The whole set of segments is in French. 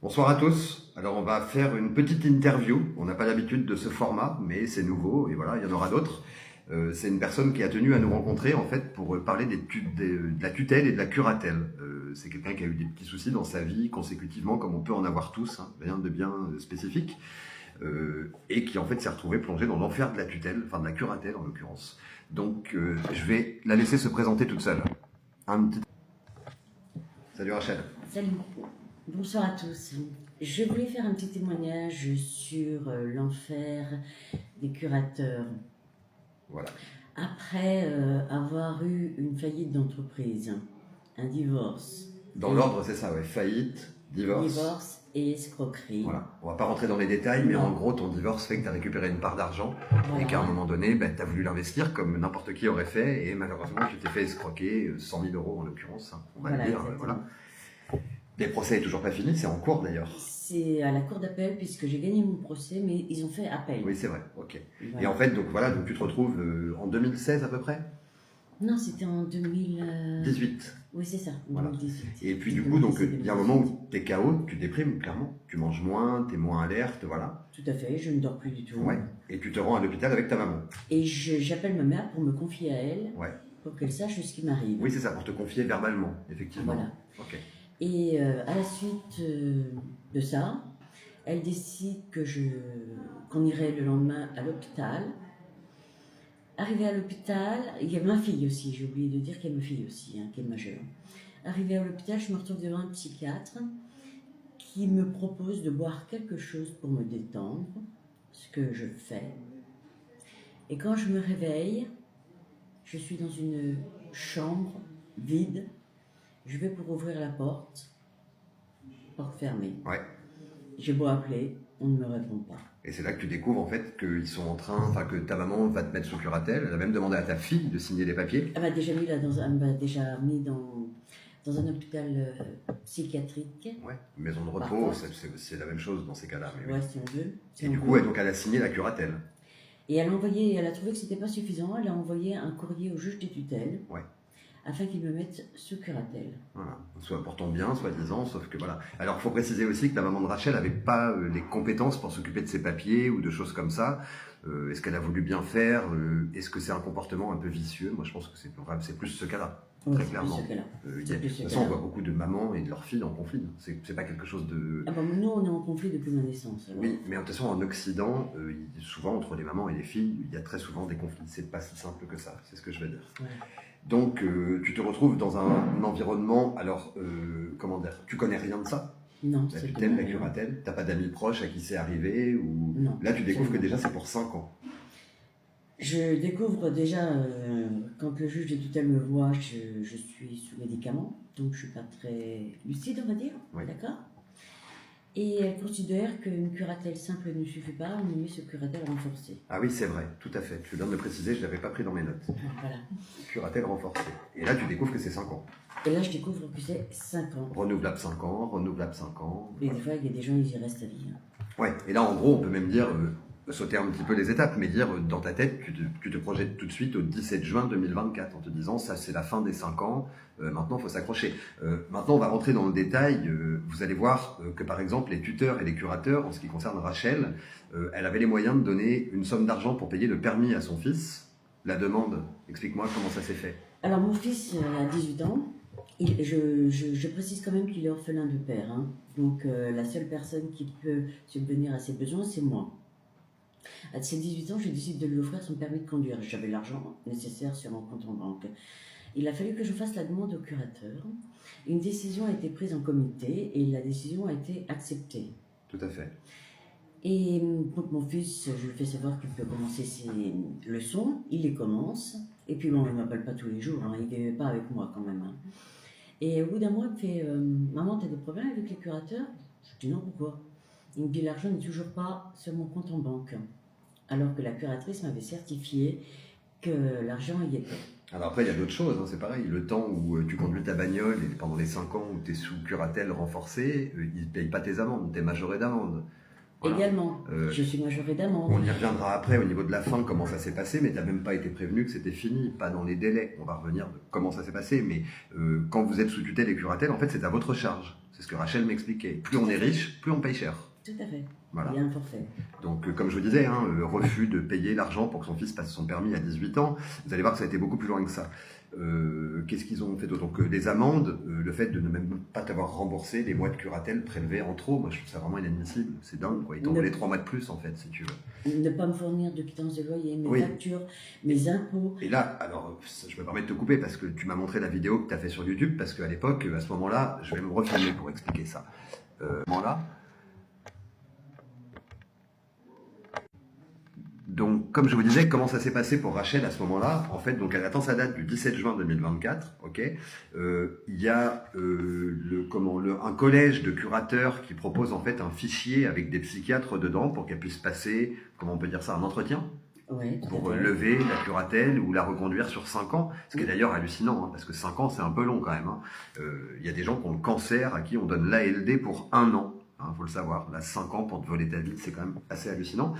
Bonsoir à tous. Alors on va faire une petite interview. On n'a pas l'habitude de ce format, mais c'est nouveau et voilà, il y en aura d'autres. C'est une personne qui a tenu à nous rencontrer en fait pour parler de la tutelle et de la curatelle. C'est quelqu'un qui a eu des petits soucis dans sa vie consécutivement, comme on peut en avoir tous, hein, rien de bien spécifique, et qui en fait s'est retrouvé plongé dans l'enfer de la tutelle, enfin de la curatelle en l'occurrence. Donc je vais la laisser se présenter toute seule. Salut Rachel. Salut, bonsoir à tous. Je voulais faire un petit témoignage sur l'enfer des curateurs. Voilà. Après avoir eu une faillite d'entreprise, un divorce. Dans l'ordre, c'est ça, ouais. Faillite, Divorce et escroquerie. Voilà. On va pas rentrer dans les détails, mais en gros, ton divorce fait que tu as récupéré une part d'argent et qu'à un moment donné, tu as voulu l'investir comme n'importe qui aurait fait et malheureusement, tu t'es fait escroquer 100 000 euros en l'occurrence. Hein, on va le dire. Voilà. Les procès n'est toujours pas fini, c'est en cours d'ailleurs. C'est à la cour d'appel puisque j'ai gagné mon procès, mais ils ont fait appel. Oui, c'est vrai, ok. Voilà. Et en fait, donc voilà, donc tu te retrouves en 2016 à peu près. Non, c'était en 2018. Oui, c'est ça, en voilà. 2018. Et puis du coup, donc il y a un moment où tu es KO, tu déprimes clairement, tu manges moins, tu es moins alerte, voilà. Tout à fait, je ne dors plus du tout. Ouais. Et tu te rends à l'hôpital avec ta maman. Et j'appelle ma mère pour me confier à elle, ouais. pour qu'elle sache ce qui m'arrive. Oui, c'est ça, pour te confier verbalement, effectivement. Voilà. Ok. Et à la suite de ça, elle décide qu'on irait le lendemain à l'hôpital. Arrivée à l'hôpital, il y a ma fille aussi, j'ai oublié de dire qu'il y a ma fille aussi, hein, qui est majeure. Arrivée à l'hôpital, je me retrouve devant un psychiatre qui me propose de boire quelque chose pour me détendre, ce que je fais. Et quand je me réveille, je suis dans une chambre vide. Je vais pour ouvrir la porte fermée. Ouais. J'ai beau appeler, on ne me répond pas. Et c'est là que tu découvres en fait qu'ils sont en train, enfin que ta maman va te mettre sous curatelle. Elle a même demandé à ta fille de signer les papiers. Elle m'a déjà mis dans un hôpital psychiatrique. Ouais, maison de repos, c'est la même chose dans ces cas-là. Ouais, si on veut. Et du coup, elle a signé la curatelle. Et elle a trouvé que c'était pas suffisant. Elle a envoyé un courrier au juge des tutelles. Ouais. Afin qu'ils me mettent sous curatelle. Voilà, soit pour ton bien, soi-disant, sauf que voilà. Alors, il faut préciser aussi que la maman de Rachel n'avait pas les compétences pour s'occuper de ses papiers ou de choses comme ça. Est-ce qu'elle a voulu bien faire Est-ce que c'est un comportement un peu vicieux? Moi, je pense que c'est plus ce cas-là, oui, très clairement. De toute façon, on voit beaucoup de mamans et de leurs filles en conflit. C'est pas quelque chose de... Ah bon, nous, on est en conflit depuis ma naissance. Alors. Oui, mais de toute façon, en Occident, souvent, entre les mamans et les filles, il y a très souvent des conflits. C'est pas si simple que ça, c'est ce que je veux dire. Ouais. Donc, tu te retrouves dans un environnement, alors, comment dire, tu connais rien de ça? Non. La tutelle, la curatelle, t'as pas d'amis proches à qui c'est arrivé ou... Non. Là, tu découvres que déjà, c'est pour 5 ans. Je découvre déjà, quand le juge de tutelle me voit, je suis sous médicaments, donc je suis pas très lucide, on va dire, oui. D'accord. Et elle considère qu'une curatelle simple ne suffit pas, on met ce curatelle renforcée. Ah oui, c'est vrai, tout à fait. Tu viens de le préciser, je ne l'avais pas pris dans mes notes. Voilà. Curatelle renforcée. Et là, tu découvres que c'est 5 ans. Et là, je découvre que c'est 5 ans. Renouvelable 5 ans, renouvelable 5 ans. Et des fois, il y a des gens, ils y restent à vie. Hein. Ouais, et là, en gros, on peut même dire, sauter un petit peu les étapes, mais dire, dans ta tête, tu te projettes tout de suite au 17 juin 2024, en te disant, ça, c'est la fin des 5 ans, maintenant, il faut s'accrocher. Maintenant, on va rentrer dans le détail. Vous allez voir que, par exemple, les tuteurs et les curateurs, en ce qui concerne Rachel, elle avait les moyens de donner une somme d'argent pour payer le permis à son fils. La demande, explique-moi comment ça s'est fait. Alors, mon fils a 18 ans. Je précise quand même qu'il est orphelin de père. Hein. Donc, la seule personne qui peut subvenir à ses besoins, c'est moi. À ses 18 ans, je décide de lui offrir son permis de conduire. J'avais l'argent nécessaire sur mon compte en banque. Il a fallu que je fasse la demande au curateur. Une décision a été prise en comité et la décision a été acceptée. Tout à fait. Et donc mon fils, je lui fais savoir qu'il peut commencer ses leçons. Il les commence. Et puis bon, il ne m'appelle pas tous les jours. Hein. Il ne vit pas avec moi quand même. Hein. Et au bout d'un mois, il me fait « Maman, tu as des problèmes avec les curateurs ?» Je dis « Non, pourquoi ?» Il me dit « L'argent n'est toujours pas sur mon compte en banque. » Alors que la curatrice m'avait certifié que l'argent y était. Alors après, il y a d'autres choses, hein, c'est pareil. Le temps où tu conduis ta bagnole et pendant les 5 ans où tu es sous curatelle renforcée, ils ne payent pas tes amendes, tu es majoré d'amende. Voilà. Également, je suis majorée d'amende. On y reviendra après au niveau de la fin, comment ça s'est passé, mais tu n'as même pas été prévenu que c'était fini, pas dans les délais. On va revenir de comment ça s'est passé, mais quand vous êtes sous tutelle et curatelle, en fait, c'est à votre charge. C'est C'est ce que Rachel m'expliquait. Plus on est riche, plus on paye cher. Tout à fait. Voilà. Il y a un forfait. Donc, comme je vous disais, refus de payer l'argent pour que son fils passe son permis à 18 ans, vous allez voir que ça a été beaucoup plus loin que ça. Qu'est-ce qu'ils ont fait d'autre? Donc, les amendes, le fait de ne même pas t'avoir remboursé les mois de curatelle prélevés en trop, moi je trouve ça vraiment inadmissible. C'est dingue, quoi. Ils t'ont volé 3 mois de plus, en fait, si tu veux. Ne pas me fournir de quittance de loyer, mes Oui. factures, mes impôts. Et là, alors, je me permets de te couper parce que tu m'as montré la vidéo que tu as fait sur YouTube, parce qu'à l'époque, à ce moment-là, je vais me refilmer pour expliquer ça. À ce moment-là, donc, comme je vous disais, comment ça s'est passé pour Rachel à ce moment-là? En fait, donc elle attend sa date du 17 juin 2024. Ok, il y a un collège de curateurs qui propose en fait un fichier avec des psychiatres dedans pour qu'elle puisse passer, comment on peut dire ça, un entretien Ouais, pour lever la curatelle ou la reconduire sur 5 ans. Ce qui est d'ailleurs hallucinant, parce que 5 ans c'est un peu long quand même. Il y a des gens qui ont le cancer à qui on donne l'ALD pour 1 an. Faut le savoir, là 5 ans pour te voler ta vie, c'est quand même assez hallucinant.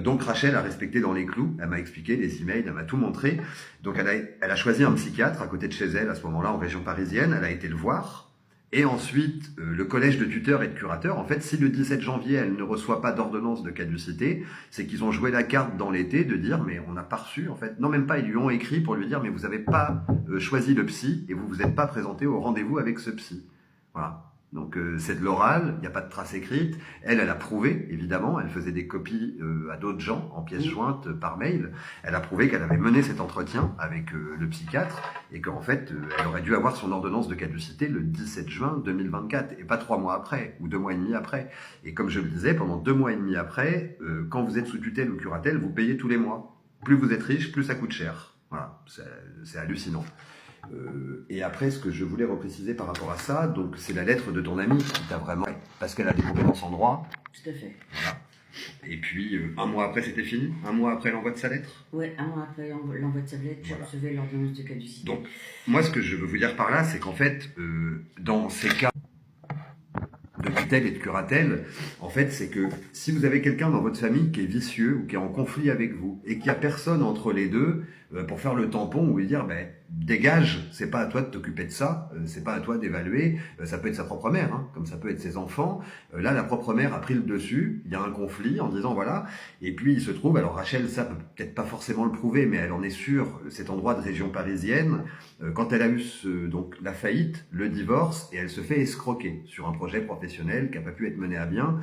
Donc Rachel a respecté dans les clous, elle m'a expliqué les emails, elle m'a tout montré. Donc elle a choisi un psychiatre à côté de chez elle à ce moment-là en région parisienne, elle a été le voir. Et ensuite, le collège de tuteurs et de curateurs, en fait, si le 17 janvier, elle ne reçoit pas d'ordonnance de caducité, c'est qu'ils ont joué la carte dans l'été de dire, mais on n'a pas reçu, en fait. Non, même pas, ils lui ont écrit pour lui dire, mais vous n'avez pas choisi le psy et vous vous êtes pas présenté au rendez-vous avec ce psy. Voilà. Donc c'est de l'oral, il n'y a pas de trace écrite. Elle a prouvé, évidemment, elle faisait des copies à d'autres gens en pièces jointes par mail. Elle a prouvé qu'elle avait mené cet entretien avec le psychiatre et qu'en fait, elle aurait dû avoir son ordonnance de caducité le 17 juin 2024 et pas 3 mois après ou 2 mois et demi après. Et comme je le disais, pendant 2 mois et demi après, quand vous êtes sous tutelle ou curatelle, vous payez tous les mois. Plus vous êtes riche, plus ça coûte cher. Voilà, c'est hallucinant. Et après, ce que je voulais repréciser par rapport à ça, donc c'est la lettre de ton amie qui t'a vraiment, parce qu'elle a des compétences en droit. Tout à fait. Voilà. Et puis, 1 mois après, c'était fini. 1 mois après l'envoi de sa lettre. Oui, 1 mois après l'envoi de sa lettre, je recevais l'ordonnance de caducité. Donc, moi, ce que je veux vous dire par là, c'est qu'en fait, dans ces cas de tutelle et de curatelle, en fait, c'est que si vous avez quelqu'un dans votre famille qui est vicieux ou qui est en conflit avec vous et qu'il n'y a personne entre les deux pour faire le tampon ou lui dire ben, dégage, c'est pas à toi de t'occuper de ça, c'est pas à toi d'évaluer, ça peut être sa propre mère, comme ça peut être ses enfants. Là, la propre mère a pris le dessus, il y a un conflit en disant voilà, et puis il se trouve, alors Rachel, ça peut peut-être pas forcément le prouver, mais elle en est sûre, cet endroit de région parisienne, quand elle a eu donc la faillite, le divorce, et elle se fait escroquer sur un projet professionnel qui n'a pas pu être mené à bien,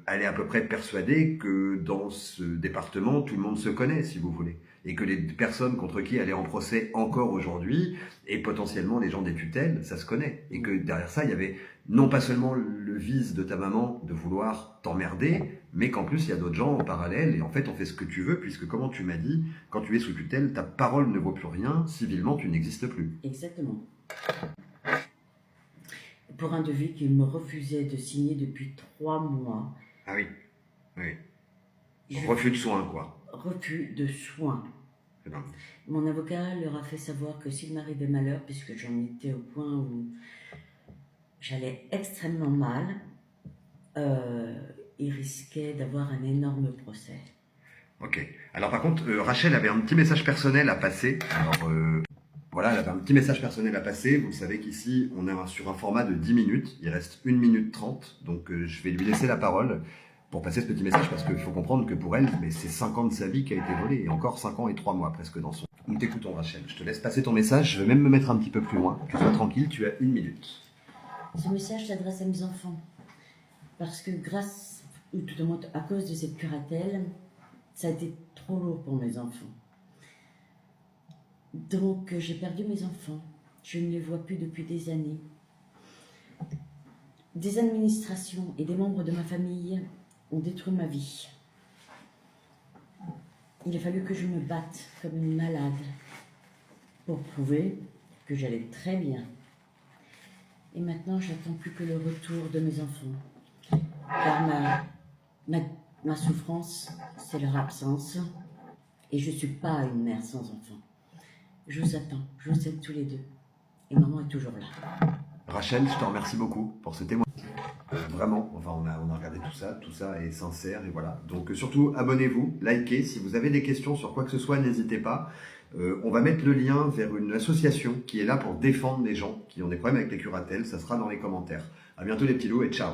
elle est à peu près persuadée que dans ce département, tout le monde se connaît, si vous voulez. Et que les personnes contre qui elle est en procès encore aujourd'hui, et potentiellement les gens des tutelles, ça se connaît. Et que derrière ça, il y avait non pas seulement le vice de ta maman de vouloir t'emmerder, mais qu'en plus, il y a d'autres gens en parallèle, et en fait, on fait ce que tu veux, puisque comme tu m'as dit, quand tu es sous tutelle, ta parole ne vaut plus rien, civilement, tu n'existes plus. Exactement. Pour un devis qu'il me refusait de signer depuis 3 mois. Ah oui, oui. Refus de soins, quoi. Refus de soins. Non. Mon avocat leur a fait savoir que s'il m'arrivait malheur, puisque j'en étais au point où j'allais extrêmement mal, il risquait d'avoir un énorme procès. Ok. Alors par contre, Rachel avait un petit message personnel à passer. Alors voilà, elle avait un petit message personnel à passer. Vous savez qu'ici, on est sur un format de 10 minutes. Il reste 1 minute 30. Donc je vais lui laisser la parole pour passer ce petit message, parce qu'il faut comprendre que pour elle, mais c'est 5 ans de sa vie qui a été volé, et encore 5 ans et 3 mois presque dans son... Nous t'écoutons Rachel, je te laisse passer ton message, je vais même me mettre un petit peu plus loin, tu sois tranquille, tu as 1 minute. Ce message s'adresse à mes enfants, parce que grâce, ou tout au moins à cause de cette curatelle, ça a été trop lourd pour mes enfants. Donc j'ai perdu mes enfants, je ne les vois plus depuis des années. Des administrations et des membres de ma famille ont détruit ma vie. Il a fallu que je me batte comme une malade pour prouver que j'allais très bien. Et maintenant, j'attends plus que le retour de mes enfants. Car ma souffrance, c'est leur absence. Et je ne suis pas une mère sans enfants. Je vous attends, je vous aime tous les deux. Et maman est toujours là. Rachel, je te remercie beaucoup pour ce témoignage. Vraiment, enfin on a regardé tout ça est sincère et voilà. Donc surtout abonnez-vous, likez, si vous avez des questions sur quoi que ce soit, n'hésitez pas. On va mettre le lien vers une association qui est là pour défendre les gens qui ont des problèmes avec les curatelles. Ça sera dans les commentaires. À bientôt les petits loups et ciao.